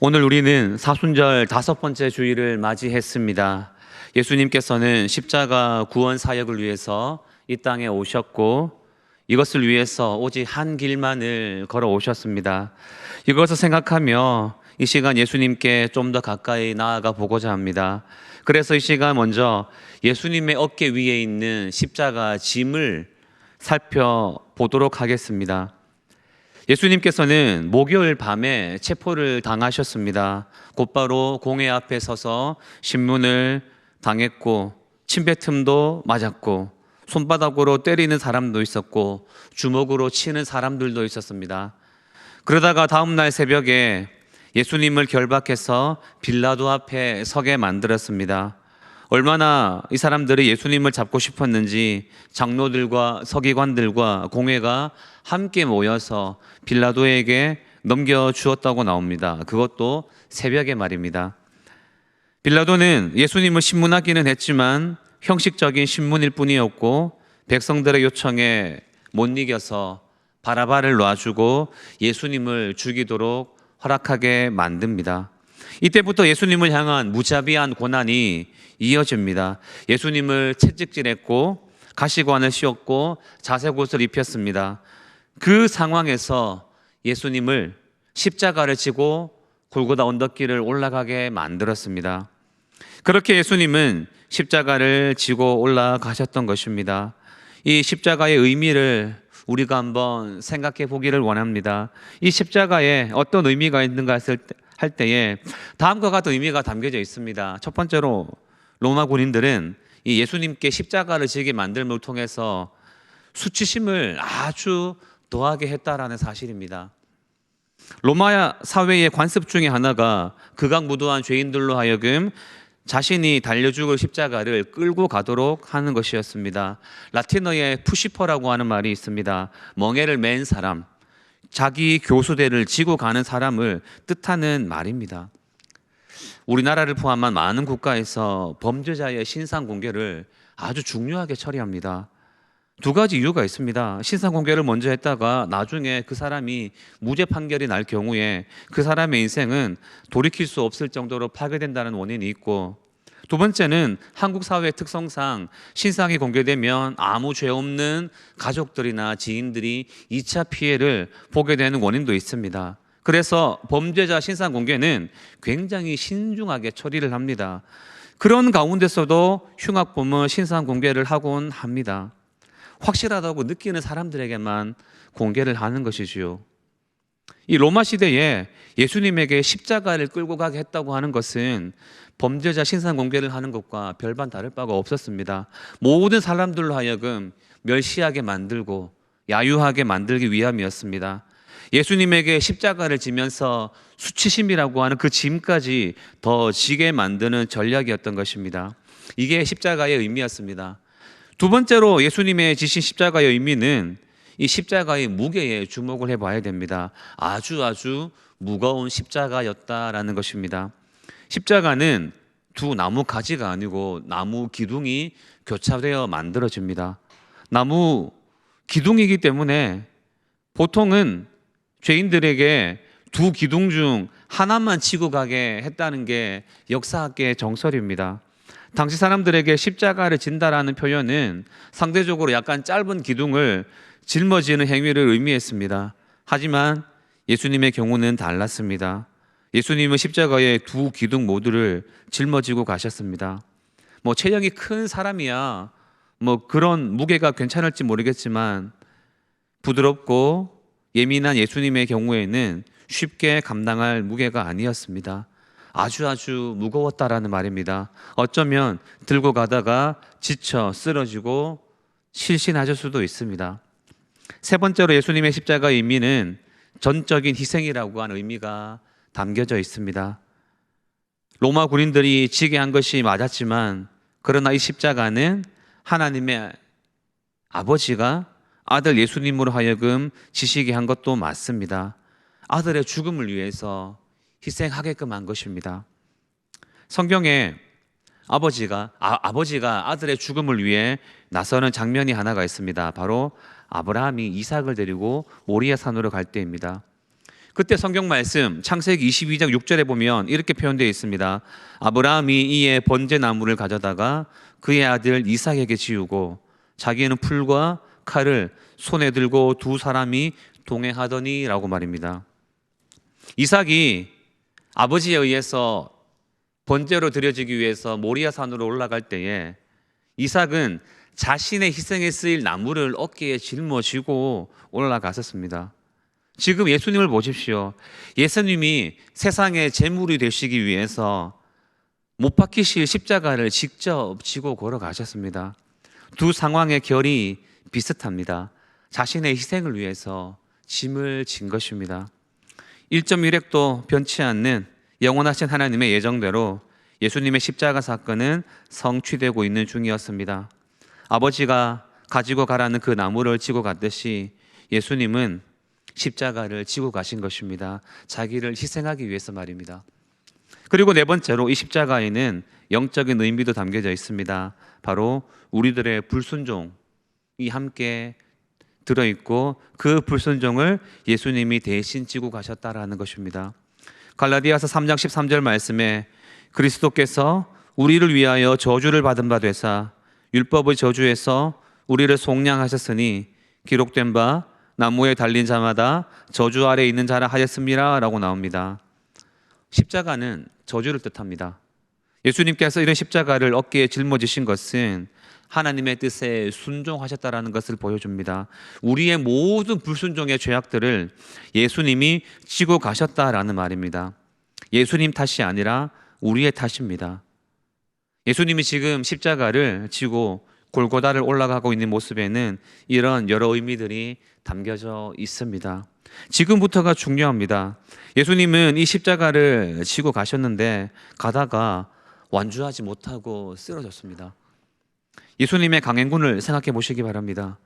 오늘 우리는 사순절 5번째 주일을 맞이했습니다. 예수님께서는 십자가 구원 사역을 위해서 이 땅에 오셨고 이것을 위해서 오직 한 길만을 걸어 오셨습니다. 이것을 생각하며 이 시간 예수님께 좀 더 가까이 나아가 보고자 합니다. 그래서 이 시간 먼저 예수님의 어깨 위에 있는 십자가 짐을 살펴보도록 하겠습니다. 예수님께서는 목요일 밤에 체포를 당하셨습니다. 곧바로 공회 앞에 서서 신문을 당했고 침뱉음도 맞았고 손바닥으로 때리는 사람도 있었고 주먹으로 치는 사람들도 있었습니다. 그러다가 다음날 새벽에 예수님을 결박해서 빌라도 앞에 서게 만들었습니다. 얼마나 이 사람들이 예수님을 잡고 싶었는지 장로들과 서기관들과 공회가 함께 모여서 빌라도에게 넘겨주었다고 나옵니다. 그것도 새벽에 말입니다. 빌라도는 예수님을 신문하기는 했지만 형식적인 신문일 뿐이었고 백성들의 요청에 못 이겨서 바라바를 놔주고 예수님을 죽이도록 허락하게 만듭니다. 이때부터 예수님을 향한 무자비한 고난이 이어집니다. 예수님을 채찍질했고 가시관을 씌웠고 자색옷을 입혔습니다. 그 상황에서 예수님을 십자가를 지고 골고다 언덕길을 올라가게 만들었습니다. 그렇게 예수님은 십자가를 지고 올라가셨던 것입니다. 이 십자가의 의미를 우리가 한번 생각해 보기를 원합니다. 이 십자가에 어떤 의미가 있는가 할 때에 다음과 같은 의미가 담겨져 있습니다. 첫 번째로 로마 군인들은 이 예수님께 십자가를 지게 만들음을 통해서 수치심을 아주 더하게 했다라는 사실입니다. 로마 사회의 관습 중에 하나가 극악무도한 죄인들로 하여금 자신이 달려 죽을 십자가를 끌고 가도록 하는 것이었습니다. 라틴어에 푸시퍼라고 하는 말이 있습니다. 멍에를 맨 사람, 자기 교수대를 지고 가는 사람을 뜻하는 말입니다. 우리나라를 포함한 많은 국가에서 범죄자의 신상 공개를 아주 중요하게 처리합니다. 두 가지 이유가 있습니다. 신상 공개를 먼저 했다가 나중에 그 사람이 무죄 판결이 날 경우에 그 사람의 인생은 돌이킬 수 없을 정도로 파괴된다는 원인이 있고, 두 번째는 한국 사회의 특성상 신상이 공개되면 아무 죄 없는 가족들이나 지인들이 2차 피해를 보게 되는 원인도 있습니다. 그래서 범죄자 신상 공개는 굉장히 신중하게 처리를 합니다. 그런 가운데서도 흉악범은 신상 공개를 하곤 합니다. 확실하다고 느끼는 사람들에게만 공개를 하는 것이지요. 이 로마 시대에 예수님에게 십자가를 끌고 가게 했다고 하는 것은 범죄자 신상 공개를 하는 것과 별반 다를 바가 없었습니다. 모든 사람들로 하여금 멸시하게 만들고 야유하게 만들기 위함이었습니다. 예수님에게 십자가를 지면서 수치심이라고 하는 그 짐까지 더 지게 만드는 전략이었던 것입니다. 이게 십자가의 의미였습니다. 두 번째로 예수님의 지신 십자가의 의미는 이 십자가의 무게에 주목을 해봐야 됩니다. 아주 무거운 십자가였다라는 것입니다. 십자가는 두 나무 가지가 아니고 나무 기둥이 교차되어 만들어집니다. 나무 기둥이기 때문에 보통은 죄인들에게 두 기둥 중 하나만 치고 가게 했다는 게 역사학계의 정설입니다. 당시 사람들에게 십자가를 진다라는 표현은 상대적으로 약간 짧은 기둥을 짊어지는 행위를 의미했습니다. 하지만 예수님의 경우는 달랐습니다. 예수님은 십자가의 두 기둥 모두를 짊어지고 가셨습니다. 체형이 큰 사람이야 그런 무게가 괜찮을지 모르겠지만 부드럽고 예민한 예수님의 경우에는 쉽게 감당할 무게가 아니었습니다. 아주 무거웠다라는 말입니다. 어쩌면 들고 가다가 지쳐 쓰러지고 실신하실 수도 있습니다. 세 번째로 예수님의 십자가의 의미는 전적인 희생이라고 하는 의미가 담겨져 있습니다. 로마 군인들이 지게 한 것이 맞았지만 그러나 이 십자가는 하나님의 아버지가 아들 예수님으로 하여금 지시게 한 것도 맞습니다. 아들의 죽음을 위해서 희생하게끔 한 것입니다. 성경에 아버지가 아들의 죽음을 위해 나서는 장면이 하나가 있습니다. 바로 아브라함이 이삭을 데리고 모리아 산으로 갈 때입니다. 그때 성경 말씀 창세기 22장 6절에 보면 이렇게 표현되어 있습니다. 아브라함이 이에 번제 나무를 가져다가 그의 아들 이삭에게 지우고 자기는 풀과 칼을 손에 들고 두 사람이 동행하더니 라고 말입니다. 이삭이 아버지에 의해서 번제로 드려지기 위해서 모리아 산으로 올라갈 때에 이삭은 자신의 희생에 쓰일 나무를 어깨에 짊어지고 올라갔었습니다. 지금 예수님을 보십시오. 예수님이 세상의 제물이 되시기 위해서 못 박히실 십자가를 직접 지고 걸어가셨습니다. 두 상황의 결이 비슷합니다. 자신의 희생을 위해서 짐을 진 것입니다. 1.1획도 변치 않는 영원하신 하나님의 예정대로 예수님의 십자가 사건은 성취되고 있는 중이었습니다. 아버지가 가지고 가라는 그 나무를 지고 갔듯이 예수님은 십자가를 지고 가신 것입니다. 자기를 희생하기 위해서 말입니다. 그리고 네 번째로 이 십자가에는 영적인 의미도 담겨져 있습니다. 바로 우리들의 불순종이 함께 들어있고 그 불순종을 예수님이 대신 지고 가셨다라는 것입니다. 갈라디아서 3장 13절 말씀에 그리스도께서 우리를 위하여 저주를 받은 바 되사 율법의 저주에서 우리를 속량하셨으니 기록된 바 나무에 달린 자마다 저주 아래 있는 자라 하였습니다 라고 나옵니다. 십자가는 저주를 뜻합니다. 예수님께서 이런 십자가를 어깨에 짊어지신 것은 하나님의 뜻에 순종하셨다라는 것을 보여줍니다. 우리의 모든 불순종의 죄악들을 예수님이 지고 가셨다라는 말입니다. 예수님 탓이 아니라 우리의 탓입니다. 예수님이 지금 십자가를 지고 골고다를 올라가고 있는 모습에는 이런 여러 의미들이 담겨져 있습니다. 지금부터가 중요합니다. 예수님은 이 십자가를 지고 가셨는데 가다가 완주하지 못하고 쓰러졌습니다. 예수님의 강행군을 생각해 보시기 바랍니다.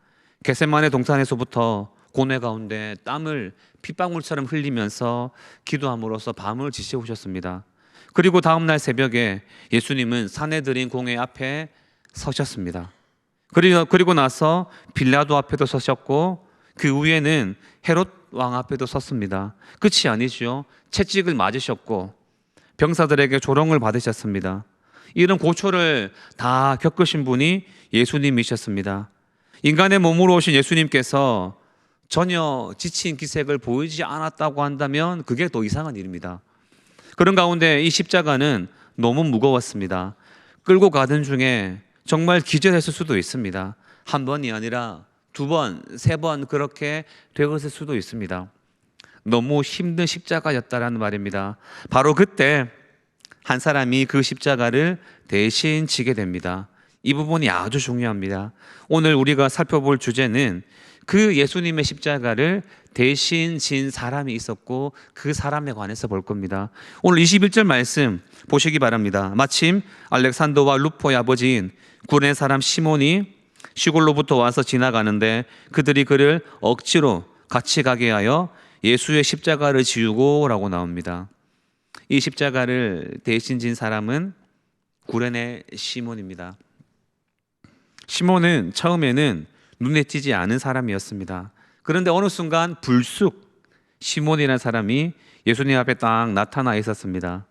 겟세마네 동산에서부터 고뇌 가운데 땀을 핏방울처럼 흘리면서 기도함으로써 밤을 지새우셨습니다. 그리고 다음날 새벽에 예수님은 사내들인 공회 앞에 서셨습니다. 그리고 나서 빌라도 앞에도 서셨고 그 위에는 헤롯 왕 앞에도 섰습니다. 끝이 아니죠. 채찍을 맞으셨고 병사들에게 조롱을 받으셨습니다. 이런 고초를 다 겪으신 분이 예수님이셨습니다. 인간의 몸으로 오신 예수님께서 전혀 지친 기색을 보이지 않았다고 한다면 그게 더 이상한 일입니다. 그런 가운데 이 십자가는 너무 무거웠습니다. 끌고 가던 중에 정말 기절했을 수도 있습니다. 한 번이 아니라 두 번, 세 번 그렇게 되었을 수도 있습니다. 너무 힘든 십자가였다라는 말입니다. 바로 그때 한 사람이 그 십자가를 대신 지게 됩니다. 이 부분이 아주 중요합니다. 오늘 우리가 살펴볼 주제는 그 예수님의 십자가를 대신 진 사람이 있었고 그 사람에 관해서 볼 겁니다. 오늘 21절 말씀 보시기 바랍니다. 마침 알렉산더와 루포의 아버지인 구레네 사람 시몬이 시골로부터 와서 지나가는데 그들이 그를 억지로 같이 가게 하여 예수의 십자가를 지우고 라고 나옵니다. 이 십자가를 대신 진 사람은 구레네 시몬입니다. 시몬은 처음에는 눈에 띄지 않은 사람이었습니다. 그런데 어느 순간 불쑥 시몬이라는 사람이 예수님 앞에 딱 나타나 있었습니다.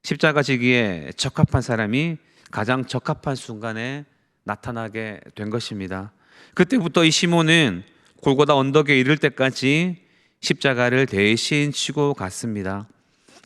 십자가 지기에 적합한 사람이 가장 적합한 순간에 나타나게 된 것입니다. 그때부터 이 시몬은 골고다 언덕에 이를 때까지 십자가를 대신 지고 갔습니다.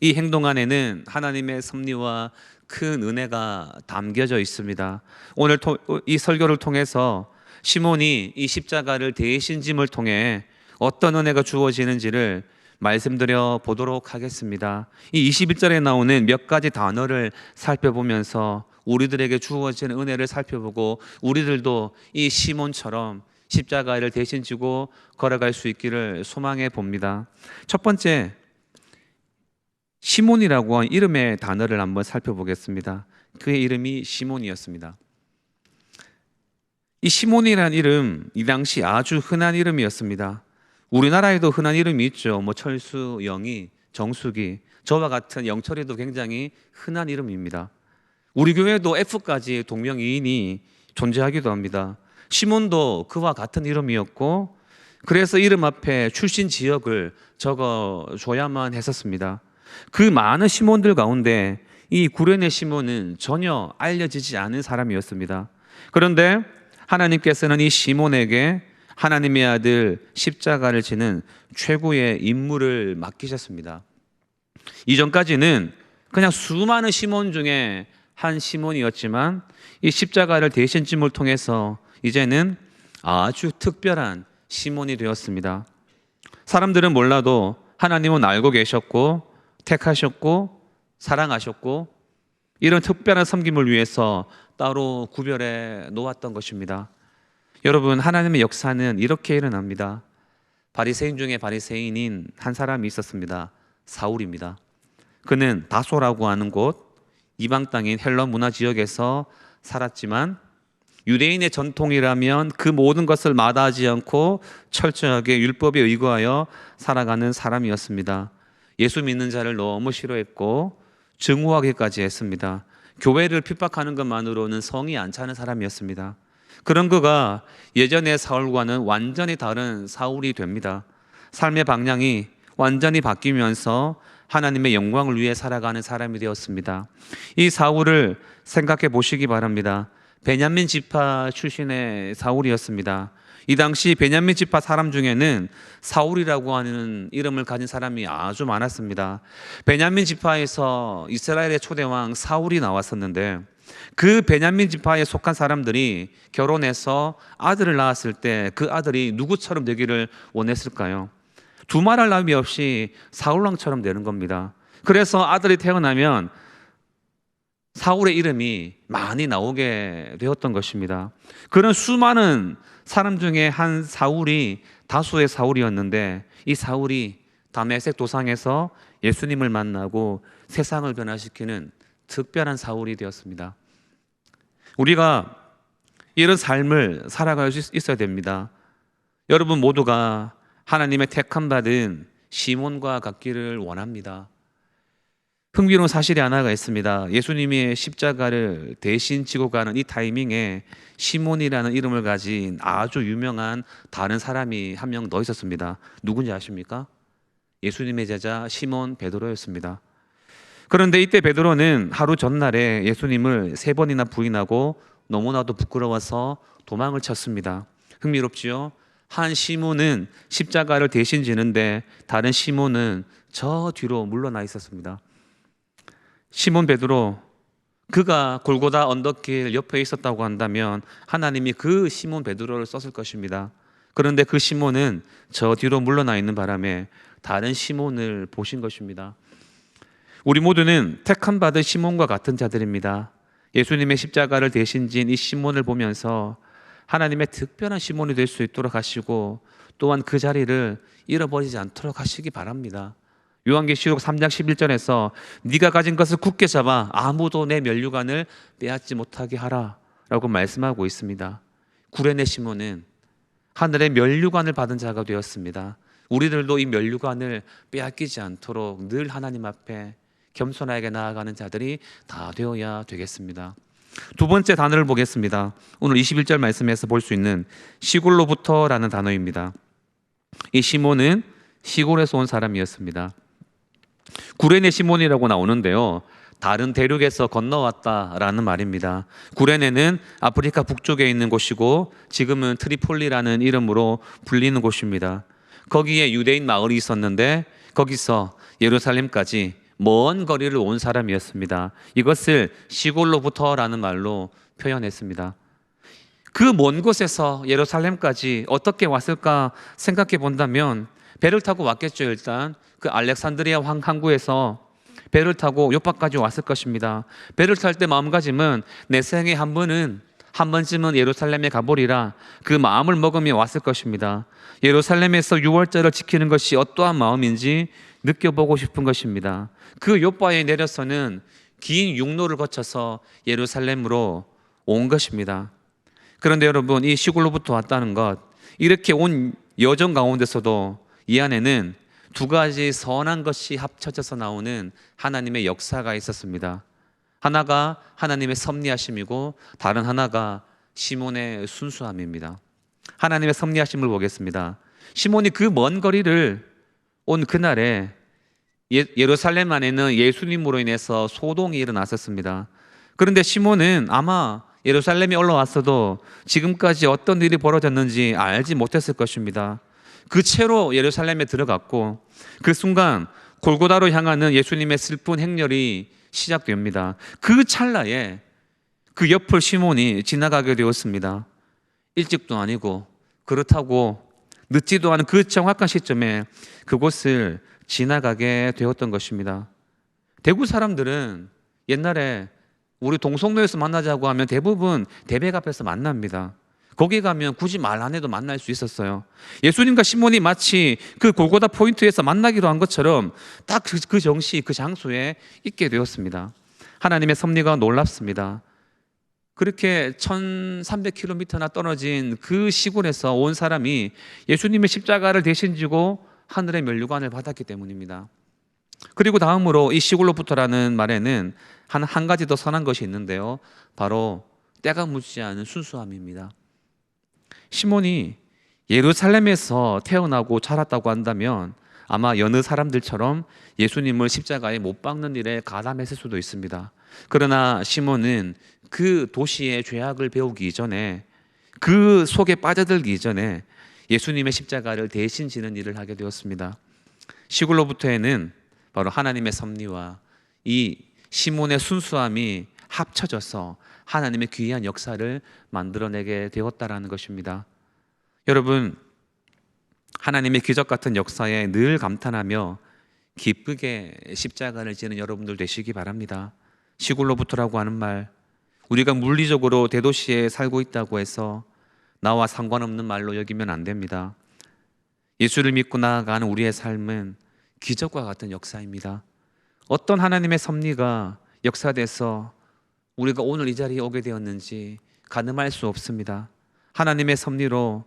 이 행동 안에는 하나님의 섭리와 큰 은혜가 담겨져 있습니다. 오늘 이 설교를 통해서 시몬이 이 십자가를 대신 짐을 통해 어떤 은혜가 주어지는지를 말씀드려 보도록 하겠습니다. 이 21절에 나오는 몇 가지 단어를 살펴보면서 우리들에게 주어지는 은혜를 살펴보고 우리들도 이 시몬처럼 십자가를 대신 지고 걸어갈 수 있기를 소망해 봅니다. 첫 번째, 시몬이라고 한 이름의 단어를 한번 살펴보겠습니다. 그의 이름이 시몬이었습니다. 이 시몬이라는 이름, 이 당시 아주 흔한 이름이었습니다. 우리나라에도 흔한 이름이 있죠. 철수, 영희, 정숙이, 저와 같은 영철이도 굉장히 흔한 이름입니다. 우리 교회도 F까지 동명이인이 존재하기도 합니다. 시몬도 그와 같은 이름이었고 그래서 이름 앞에 출신 지역을 적어줘야만 했었습니다. 그 많은 시몬들 가운데 이 구레네 시몬은 전혀 알려지지 않은 사람이었습니다. 그런데 하나님께서는 이 시몬에게 하나님의 아들 십자가를 지는 최고의 임무를 맡기셨습니다. 이전까지는 그냥 수많은 시몬 중에 한 시몬이었지만 이 십자가를 대신 짐을 통해서 이제는 아주 특별한 시몬이 되었습니다. 사람들은 몰라도 하나님은 알고 계셨고 택하셨고 사랑하셨고 이런 특별한 섬김을 위해서 따로 구별해 놓았던 것입니다. 여러분, 하나님의 역사는 이렇게 일어납니다. 바리새인 중에 바리새인인 한 사람이 있었습니다. 사울입니다. 그는 다소라고 하는 곳, 이방 땅인 헬론 문화 지역에서 살았지만 유대인의 전통이라면 그 모든 것을 마다하지 않고 철저하게 율법에 의거하여 살아가는 사람이었습니다. 예수 믿는 자를 너무 싫어했고 증오하기까지 했습니다. 교회를 핍박하는 것만으로는 성이 안 차는 사람이었습니다. 그런 그가 예전의 사울과는 완전히 다른 사울이 됩니다. 삶의 방향이 완전히 바뀌면서 하나님의 영광을 위해 살아가는 사람이 되었습니다. 이 사울을 생각해 보시기 바랍니다. 베냐민 지파 출신의 사울이었습니다. 이 당시 베냐민 지파 사람 중에는 사울이라고 하는 이름을 가진 사람이 아주 많았습니다. 베냐민 지파에서 이스라엘의 초대왕 사울이 나왔었는데 그 베냐민 지파에 속한 사람들이 결혼해서 아들을 낳았을 때 그 아들이 누구처럼 되기를 원했을까요? 두말할 나위 없이 사울왕처럼 되는 겁니다. 그래서 아들이 태어나면 사울의 이름이 많이 나오게 되었던 것입니다. 그런 수많은 사람 중에 한 사울이 다수의 사울이었는데 이 사울이 다메섹 도상에서 예수님을 만나고 세상을 변화시키는 특별한 사울이 되었습니다. 우리가 이런 삶을 살아갈 수 있어야 됩니다. 여러분 모두가 하나님의 택함 받은 시몬과 같기를 원합니다. 흥미로운 사실이 하나가 있습니다. 예수님이 십자가를 대신 지고 가는 이 타이밍에 시몬이라는 이름을 가진 아주 유명한 다른 사람이 한 명 더 있었습니다. 누군지 아십니까? 예수님의 제자 시몬 베드로였습니다. 그런데 이때 베드로는 하루 전날에 예수님을 3번이나 부인하고 너무나도 부끄러워서 도망을 쳤습니다. 흥미롭지요? 한 시몬은 십자가를 대신 지는데 다른 시몬은 저 뒤로 물러나 있었습니다. 시몬 베드로, 그가 골고다 언덕길 옆에 있었다고 한다면 하나님이 그 시몬 베드로를 썼을 것입니다. 그런데 그 시몬은 저 뒤로 물러나 있는 바람에 다른 시몬을 보신 것입니다. 우리 모두는 택함 받은 시몬과 같은 자들입니다. 예수님의 십자가를 대신 진 이 시몬을 보면서 하나님의 특별한 시몬이 될 수 있도록 하시고 또한 그 자리를 잃어버리지 않도록 하시기 바랍니다. 요한계시록 3장 11절에서 네가 가진 것을 굳게 잡아 아무도 내 면류관을 빼앗지 못하게 하라 라고 말씀하고 있습니다. 구레네 시몬은 하늘의 면류관을 받은 자가 되었습니다. 우리들도 이 면류관을 빼앗기지 않도록 늘 하나님 앞에 겸손하게 나아가는 자들이 다 되어야 되겠습니다. 두 번째 단어를 보겠습니다. 오늘 21절 말씀에서 볼 수 있는 시골로부터라는 단어입니다. 이 시몬은 시골에서 온 사람이었습니다. 구레네 시몬이라고 나오는데요, 다른 대륙에서 건너왔다라는 말입니다. 구레네는 아프리카 북쪽에 있는 곳이고 지금은 트리폴리라는 이름으로 불리는 곳입니다. 거기에 유대인 마을이 있었는데 거기서 예루살렘까지 먼 거리를 온 사람이었습니다. 이것을 시골로부터라는 말로 표현했습니다. 그 먼 곳에서 예루살렘까지 어떻게 왔을까 생각해 본다면 배를 타고 왔겠죠. 일단 그 알렉산드리아 항구에서 배를 타고 요파까지 왔을 것입니다. 배를 탈 때 마음가짐은 내 생에 한 번쯤은 예루살렘에 가보리라 그 마음을 먹으며 왔을 것입니다. 예루살렘에서 유월절을 지키는 것이 어떠한 마음인지 느껴보고 싶은 것입니다. 그 요파에 내려서는 긴 육로를 거쳐서 예루살렘으로 온 것입니다. 그런데 여러분, 이 시골로부터 왔다는 것, 이렇게 온 여정 가운데서도 이 안에는 두 가지 선한 것이 합쳐져서 나오는 하나님의 역사가 있었습니다. 하나가 하나님의 섭리하심이고 다른 하나가 시몬의 순수함입니다. 하나님의 섭리하심을 보겠습니다. 시몬이 그 먼 거리를 온 그날에 예루살렘 안에는 예수님으로 인해서 소동이 일어났었습니다. 그런데 시몬은 아마 예루살렘에 올라왔어도 지금까지 어떤 일이 벌어졌는지 알지 못했을 것입니다. 그 채로 예루살렘에 들어갔고 그 순간 골고다로 향하는 예수님의 슬픈 행렬이 시작됩니다. 그 찰나에 그 옆을 시몬이 지나가게 되었습니다. 일찍도 아니고 그렇다고 늦지도 않은 그 정확한 시점에 그곳을 지나가게 되었던 것입니다. 대구 사람들은 옛날에 우리 동성로에서 만나자고 하면 대부분 대백 앞에서 만납니다. 거기 가면 굳이 말 안 해도 만날 수 있었어요. 예수님과 시몬이 마치 그 골고다 포인트에서 만나기로 한 것처럼 딱 그 정시, 그 장소에 있게 되었습니다. 하나님의 섭리가 놀랍습니다. 그렇게 1300km나 떨어진 그 시골에서 온 사람이 예수님의 십자가를 대신 지고 하늘의 면류관을 받았기 때문입니다. 그리고 다음으로 이 시골로부터라는 말에는 한 가지 더 선한 것이 있는데요, 바로 때가 묻지 않은 순수함입니다. 시몬이 예루살렘에서 태어나고 자랐다고 한다면 아마 여느 사람들처럼 예수님을 십자가에 못 박는 일에 가담했을 수도 있습니다. 그러나 시몬은 그 도시의 죄악을 배우기 전에, 그 속에 빠져들기 전에 예수님의 십자가를 대신 지는 일을 하게 되었습니다. 시골로부터에는 바로 하나님의 섭리와 이 시몬의 순수함이 합쳐져서 하나님의 귀한 역사를 만들어내게 되었다라는 것입니다. 여러분, 하나님의 기적 같은 역사에 늘 감탄하며 기쁘게 십자가를 지는 여러분들 되시기 바랍니다. 시골로부터라고 하는 말, 우리가 물리적으로 대도시에 살고 있다고 해서 나와 상관없는 말로 여기면 안 됩니다. 예수를 믿고 나아가는 우리의 삶은 기적과 같은 역사입니다. 어떤 하나님의 섭리가 역사돼서 우리가 오늘 이 자리에 오게 되었는지 가늠할 수 없습니다. 하나님의 섭리로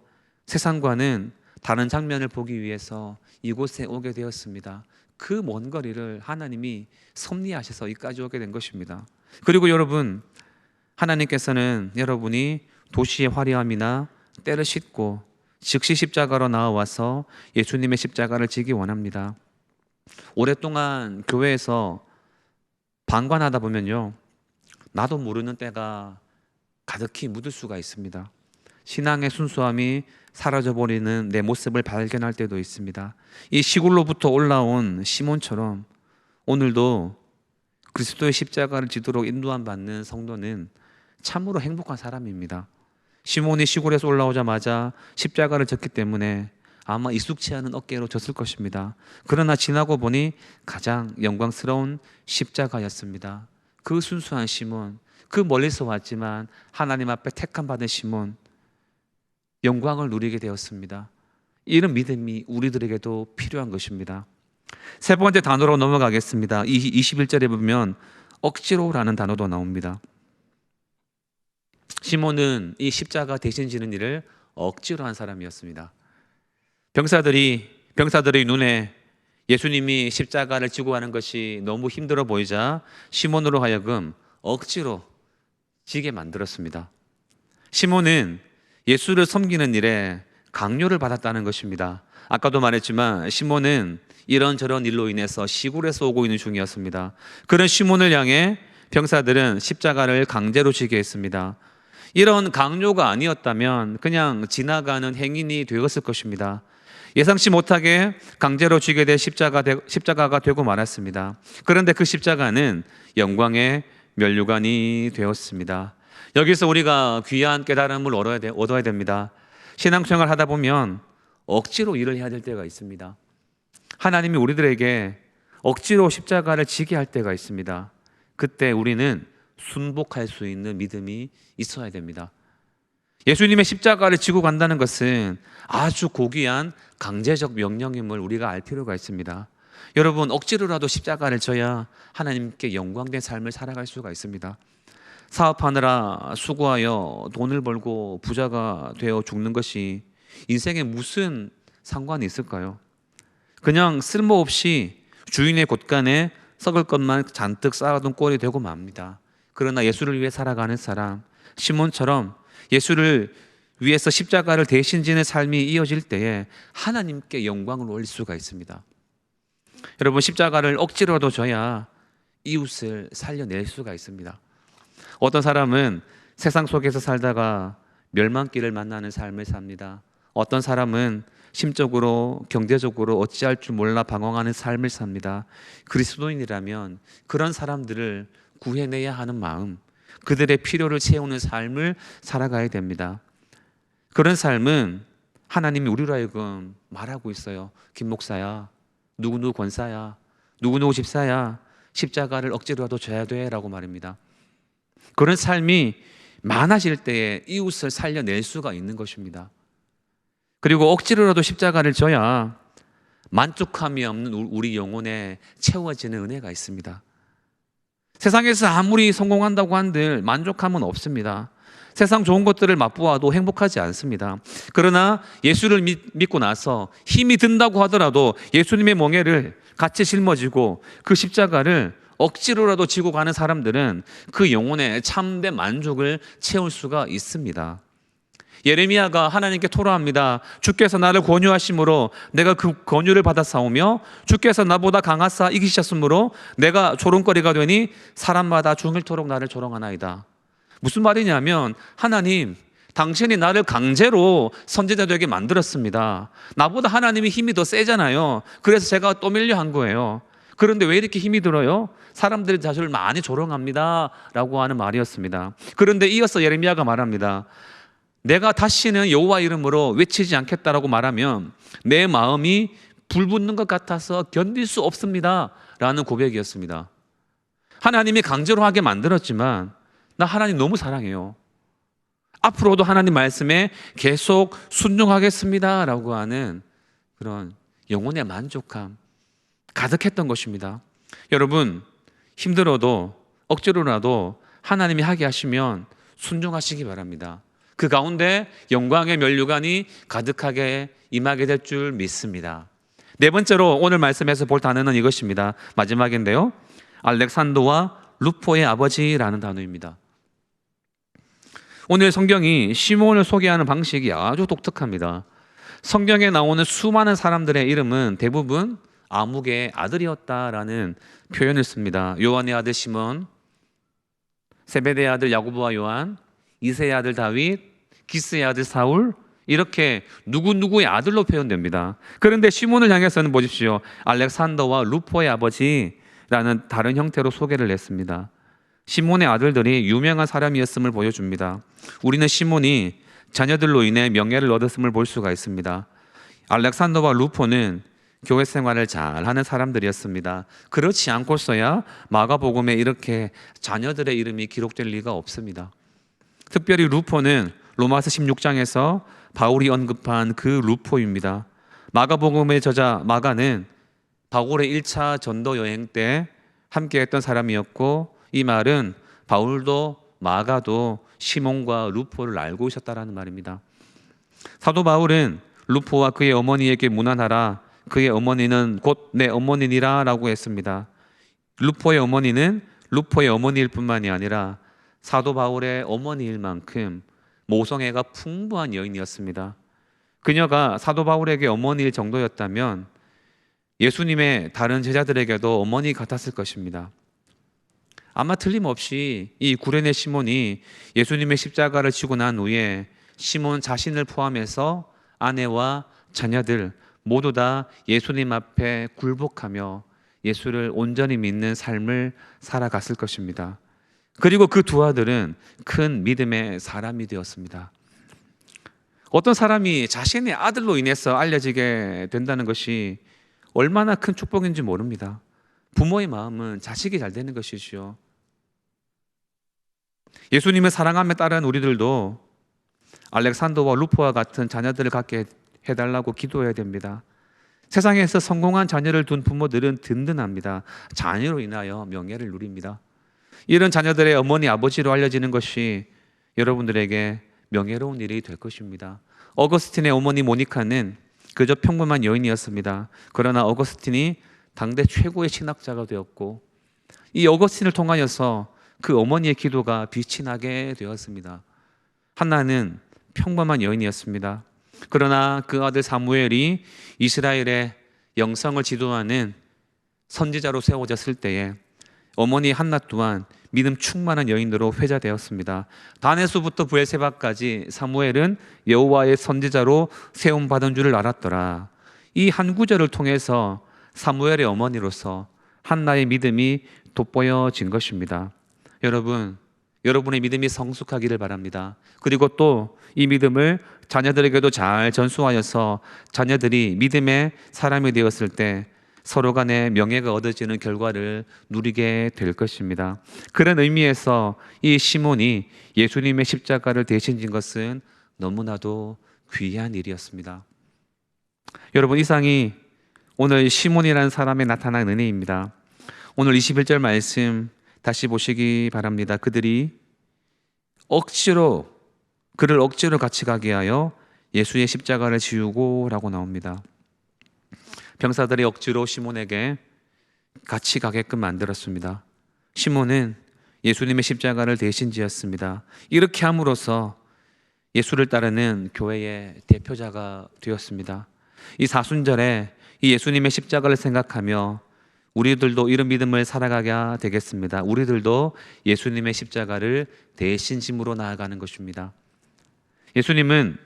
세상과는 다른 장면을 보기 위해서 이곳에 오게 되었습니다. 그 먼 거리를 하나님이 섭리하셔서 여기까지 오게 된 것입니다. 그리고 여러분, 하나님께서는 여러분이 도시의 화려함이나 때를 싣고 즉시 십자가로 나와서 예수님의 십자가를 지기 원합니다. 오랫동안 교회에서 방관하다 보면요, 나도 모르는 때가 가득히 묻을 수가 있습니다. 신앙의 순수함이 사라져버리는 내 모습을 발견할 때도 있습니다. 이 시골로부터 올라온 시몬처럼 오늘도 그리스도의 십자가를 지도록 인도함 받는 성도는 참으로 행복한 사람입니다. 시몬이 시골에서 올라오자마자 십자가를 졌기 때문에 아마 익숙치 않은 어깨로 졌을 것입니다. 그러나 지나고 보니 가장 영광스러운 십자가였습니다. 그 순수한 시몬, 그 멀리서 왔지만 하나님 앞에 택함 받은 시몬, 영광을 누리게 되었습니다. 이런 믿음이 우리들에게도 필요한 것입니다. 세 번째 단어로 넘어가겠습니다. 21절에 보면 억지로라는 단어도 나옵니다. 시몬은 이 십자가 대신 지는 일을 억지로 한 사람이었습니다. 병사들의 눈에 예수님이 십자가를 지고 하는 것이 너무 힘들어 보이자 시몬으로 하여금 억지로 지게 만들었습니다. 시몬은 예수를 섬기는 일에 강요를 받았다는 것입니다. 아까도 말했지만 시몬은 이런저런 일로 인해서 시골에서 오고 있는 중이었습니다. 그런 시몬을 향해 병사들은 십자가를 강제로 지게 했습니다. 이런 강요가 아니었다면 그냥 지나가는 행인이 되었을 것입니다. 예상치 못하게 강제로 쥐게 된 십자가가 되고 말았습니다. 그런데 그 십자가는 영광의 면류관이 되었습니다. 여기서 우리가 귀한 깨달음을 얻어야 됩니다. 신앙생활 하다 보면 억지로 일을 해야 될 때가 있습니다. 하나님이 우리들에게 억지로 십자가를 지게 할 때가 있습니다. 그때 우리는 순복할 수 있는 믿음이 있어야 됩니다. 예수님의 십자가를 지고 간다는 것은 아주 고귀한 강제적 명령임을 우리가 알 필요가 있습니다. 여러분, 억지로라도 십자가를 져야 하나님께 영광된 삶을 살아갈 수가 있습니다. 사업하느라 수고하여 돈을 벌고 부자가 되어 죽는 것이 인생에 무슨 상관이 있을까요? 그냥 쓸모없이 주인의 곳간에 썩을 것만 잔뜩 쌓아둔 꼴이 되고 맙니다. 그러나 예수를 위해 살아가는 사람, 시몬처럼 예수를 위에서 십자가를 대신 지는 삶이 이어질 때에 하나님께 영광을 올릴 수가 있습니다. 여러분, 십자가를 억지로라도 져야 이웃을 살려낼 수가 있습니다. 어떤 사람은 세상 속에서 살다가 멸망길을 만나는 삶을 삽니다. 어떤 사람은 심적으로 경제적으로 어찌할 줄 몰라 방황하는 삶을 삽니다. 그리스도인이라면 그런 사람들을 구해내야 하는 마음, 그들의 필요를 채우는 삶을 살아가야 됩니다. 그런 삶은 하나님이 우리로 하여금 말하고 있어요. 김 목사야, 누구누구 권사야, 누구누구 집사야, 십자가를 억지로라도 져야 돼 라고 말입니다. 그런 삶이 많아질 때에 이웃을 살려낼 수가 있는 것입니다. 그리고 억지로라도 십자가를 져야 만족함이 없는 우리 영혼에 채워지는 은혜가 있습니다. 세상에서 아무리 성공한다고 한들 만족함은 없습니다. 세상 좋은 것들을 맛보아도 행복하지 않습니다. 그러나 예수를 믿고 나서 힘이 든다고 하더라도 예수님의 멍에를 같이 짊어지고 그 십자가를 억지로라도 지고 가는 사람들은 그 영혼의 참된 만족을 채울 수가 있습니다. 예레미야가 하나님께 토로합니다. 주께서 나를 권유하심으로 내가 그 권유를 받아 싸우며 주께서 나보다 강하사 이기셨으므로 내가 조롱거리가 되니 사람마다 중일토록 나를 조롱하나이다. 무슨 말이냐면, 하나님, 당신이 나를 강제로 선지자 되게 만들었습니다. 나보다 하나님이 힘이 더 세잖아요. 그래서 제가 또 밀려 한 거예요. 그런데 왜 이렇게 힘이 들어요? 사람들이 자신을 많이 조롱합니다 라고 하는 말이었습니다. 그런데 이어서 예레미야가 말합니다. 내가 다시는 여호와 이름으로 외치지 않겠다라고 말하면 내 마음이 불붙는 것 같아서 견딜 수 없습니다 라는 고백이었습니다. 하나님이 강제로 하게 만들었지만 나 하나님 너무 사랑해요. 앞으로도 하나님 말씀에 계속 순종하겠습니다 라고 하는 그런 영혼의 만족함 가득했던 것입니다. 여러분, 힘들어도 억지로라도 하나님이 하게 하시면 순종하시기 바랍니다. 그 가운데 영광의 면류관이 가득하게 임하게 될 줄 믿습니다. 네 번째로 오늘 말씀에서 볼 단어는 이것입니다. 마지막인데요, 알렉산더와 루포의 아버지라는 단어입니다. 오늘 성경이 시몬을 소개하는 방식이 아주 독특합니다. 성경에 나오는 수많은 사람들의 이름은 대부분 아묵의 아들이었다라는 표현을 씁니다. 요한의 아들 시몬, 세베대의 아들 야고보와 요한, 이새의 아들 다윗, 기스의 아들 사울, 이렇게 누구누구의 아들로 표현됩니다. 그런데 시몬을 향해서는 보십시오. 알렉산더와 루포의 아버지라는 다른 형태로 소개를 했습니다. 시몬의 아들들이 유명한 사람이었음을 보여줍니다. 우리는 시몬이 자녀들로 인해 명예를 얻었음을 볼 수가 있습니다. 알렉산더와 루포는 교회 생활을 잘하는 사람들이었습니다. 그렇지 않고서야 마가복음에 이렇게 자녀들의 이름이 기록될 리가 없습니다. 특별히 루포는 로마서 16장에서 바울이 언급한 그 루포입니다. 마가복음의 저자 마가는 바울의 1차 전도 여행 때 함께했던 사람이었고, 이 말은 바울도 마가도 시몬과 루포를 알고 있었다라는 말입니다. 사도 바울은 루포와 그의 어머니에게 문안하라, 그의 어머니는 곧 내 어머니니라 라고 했습니다. 루포의 어머니는 루포의 어머니일 뿐만이 아니라 사도 바울의 어머니일 만큼 모성애가 풍부한 여인이었습니다. 그녀가 사도 바울에게 어머니일 정도였다면 예수님의 다른 제자들에게도 어머니 같았을 것입니다. 아마 틀림없이 이 구레네 시몬이 예수님의 십자가를 지고 난 후에 시몬 자신을 포함해서 아내와 자녀들 모두 다 예수님 앞에 굴복하며 예수를 온전히 믿는 삶을 살아갔을 것입니다. 그리고 그 두 아들은 큰 믿음의 사람이 되었습니다. 어떤 사람이 자신의 아들로 인해서 알려지게 된다는 것이 얼마나 큰 축복인지 모릅니다. 부모의 마음은 자식이 잘 되는 것이지요. 예수님을 사랑함에 따른 우리들도 알렉산더와 루포와 같은 자녀들을 갖게 해달라고 기도해야 됩니다. 세상에서 성공한 자녀를 둔 부모들은 든든합니다. 자녀로 인하여 명예를 누립니다. 이런 자녀들의 어머니 아버지로 알려지는 것이 여러분들에게 명예로운 일이 될 것입니다. 어거스틴의 어머니 모니카는 그저 평범한 여인이었습니다. 그러나 어거스틴이 당대 최고의 신학자가 되었고, 이 어거스틴을 통하여서 그 어머니의 기도가 빛이 나게 되었습니다. 한나는 평범한 여인이었습니다. 그러나 그 아들 사무엘이 이스라엘의 영성을 지도하는 선지자로 세워졌을 때에 어머니 한나 또한 믿음 충만한 여인으로 회자되었습니다. 다네수부터 브엘세바까지 사무엘은 여호와의 선지자로 세움받은 줄을 알았더라. 이 한 구절을 통해서 사무엘의 어머니로서 한나의 믿음이 돋보여진 것입니다. 여러분, 여러분의 믿음이 성숙하기를 바랍니다. 그리고 또 이 믿음을 자녀들에게도 잘 전수하여서 자녀들이 믿음의 사람이 되었을 때 서로 간에 명예가 얻어지는 결과를 누리게 될 것입니다. 그런 의미에서 이 시몬이 예수님의 십자가를 대신 진 것은 너무나도 귀한 일이었습니다. 여러분, 이상이 오늘 시몬이라는 사람에 나타난 은혜입니다. 오늘 21절 말씀 다시 보시기 바랍니다. 그를 억지로 같이 가게 하여 예수의 십자가를 지우고 라고 나옵니다. 병사들이 억지로 시몬에게 같이 가게끔 만들었습니다. 시몬은 예수님의 십자가를 대신 지었습니다. 이렇게 함으로써 예수를 따르는 교회의 대표자가 되었습니다. 이 사순절에 이 예수님의 십자가를 생각하며 우리들도 이런 믿음을 살아가게 되겠습니다. 우리들도 예수님의 십자가를 대신 짐으로 나아가는 것입니다. 예수님은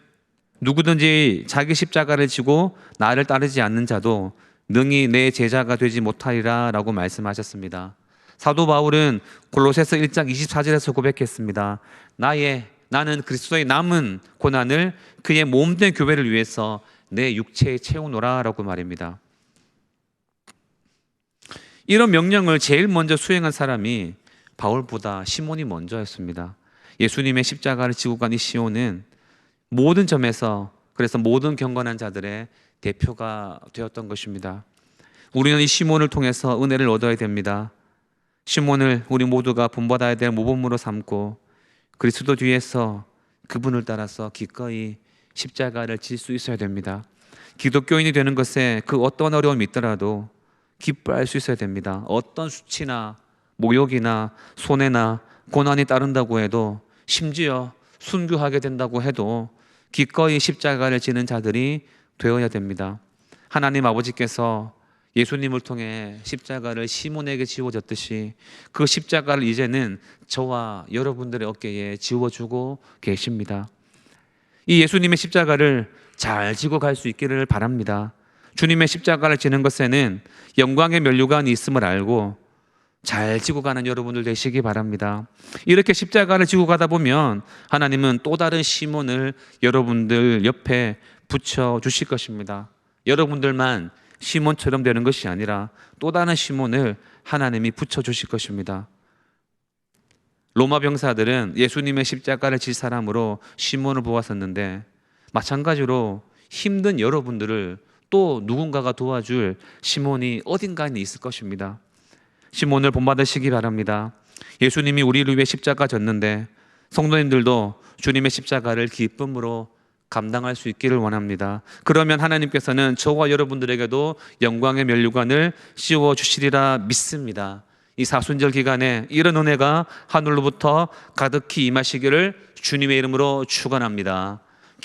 누구든지 자기 십자가를 지고 나를 따르지 않는 자도 능히 내 제자가 되지 못하리라 라고 말씀하셨습니다. 사도 바울은 골로새서 1장 24절에서 고백했습니다. 나는 그리스도의 남은 고난을 그의 몸된 교회를 위해서 내 육체에 채우노라 라고 말입니다. 이런 명령을 제일 먼저 수행한 사람이 바울보다 시몬이 먼저였습니다. 예수님의 십자가를 지고 간 이 시몬은 모든 점에서 그래서 모든 경건한 자들의 대표가 되었던 것입니다. 우리는 이 시몬을 통해서 은혜를 얻어야 됩니다. 시몬을 우리 모두가 본받아야 될 모범으로 삼고 그리스도 뒤에서 그분을 따라서 기꺼이 십자가를 질 수 있어야 됩니다. 기독교인이 되는 것에 그 어떤 어려움이 있더라도 기뻐할 수 있어야 됩니다. 어떤 수치나 모욕이나 손해나 고난이 따른다고 해도, 심지어 순교하게 된다고 해도 기꺼이 십자가를 지는 자들이 되어야 됩니다. 하나님 아버지께서 예수님을 통해 십자가를 시몬에게 지워졌듯이 그 십자가를 이제는 저와 여러분들의 어깨에 지워주고 계십니다. 이 예수님의 십자가를 잘 지고 갈 수 있기를 바랍니다. 주님의 십자가를 지는 것에는 영광의 면류관이 있음을 알고 잘 지고 가는 여러분들 되시기 바랍니다. 이렇게 십자가를 지고 가다 보면 하나님은 또 다른 시몬을 여러분들 옆에 붙여 주실 것입니다. 여러분들만 시몬처럼 되는 것이 아니라 또 다른 시몬을 하나님이 붙여 주실 것입니다. 로마 병사들은 예수님의 십자가를 질 사람으로 시몬을 보았었는데, 마찬가지로 힘든 여러분들을 또 누군가가 도와줄 시몬이 어딘가에 있을 것입니다. 시몬을 본받으시기 바랍니다. 예수님이 우리를 위해 십자가 졌는데 성도님들도 주님의 십자가를 기쁨으로 감당할 수 있기를 원합니다. 그러면 하나님께서는 저와 여러분들에게도 영광의 면류관을 씌워 주시리라 믿습니다. 이 사순절 기간에 이런 은혜가 하늘로부터 가득히 임하시기를 주님의 이름으로 축원합니다.